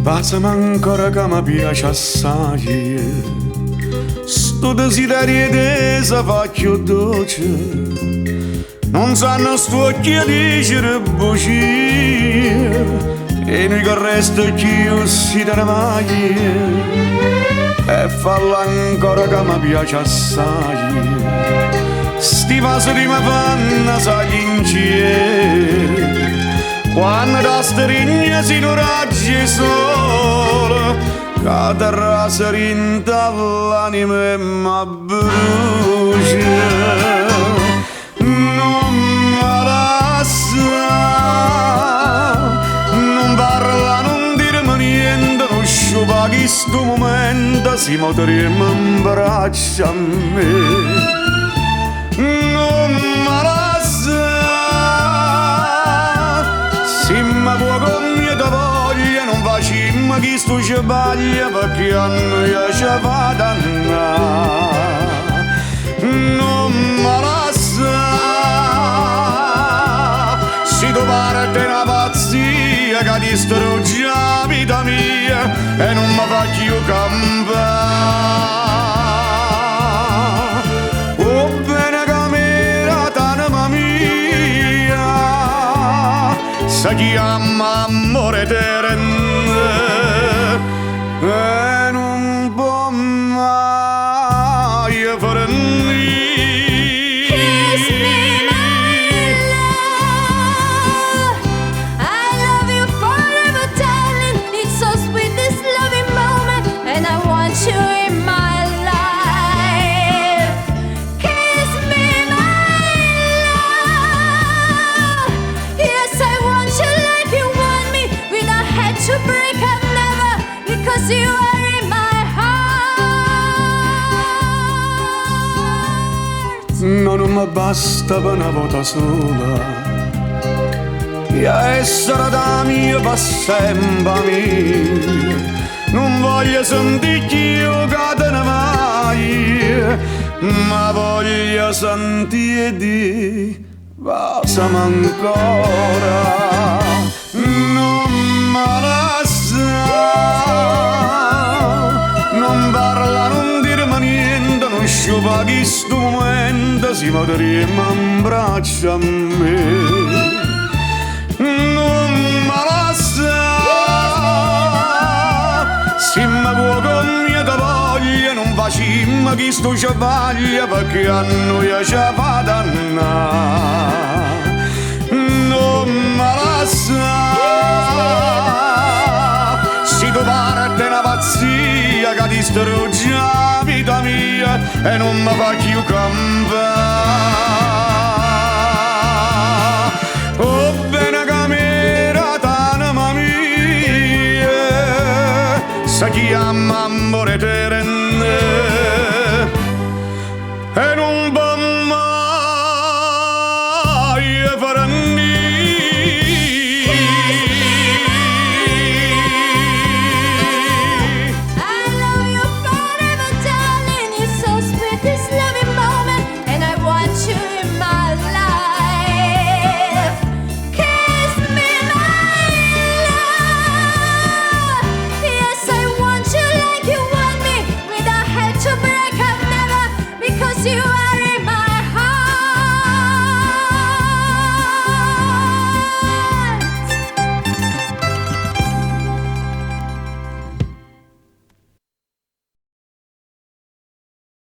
Passami ancora che mi piace assai. Sto desiderio di se fa più dolce. Non sanno sto occhi a dire bugie. E noi che resta più si da mai. E falla ancora che mi piace assai. Sti vasi di me fanno sagli insieme. Quando da strigna si non raggi solo, che terra si rinta l'anima e mi brucia. Non mi lascia, non parla, non dirmi niente, non sciupa che sto momento si motoriamo in braccia a me. Non mi lascia, ma può con mia voglia non facciamo chi sto sbaglia perché a noi ci fa dannare. Non mi lascia, si tu parte una pazzia che distrugge la vita mia e non mi fa più campare. Oh bene camera t'anima mia, si chiama amore terreno e non può mai fornire. Kiss me, my love. I love you forever, darling. It's so sweet, this loving moment, and I want you in my life. Kiss me, my love. Yes, I want you like you want me. We don't have to break up never, because you are in my heart. No, non mi basta per una volta sola e essere da mia per sempre mia. Non voglio sentire più che te ne vai, ma voglio sentire di passami ancora. Non mi lascia, non parla, non dirmi niente, non sciupa che sto momento si potremmo in braccia a me. Non mi lascia, se mi può con mia voglia non facciamo che sto sbaglia perché a noi ci fa dannare. Non mi lascia, si tu parte una pazzia che distrugge la vita mia e non mi fa più campare.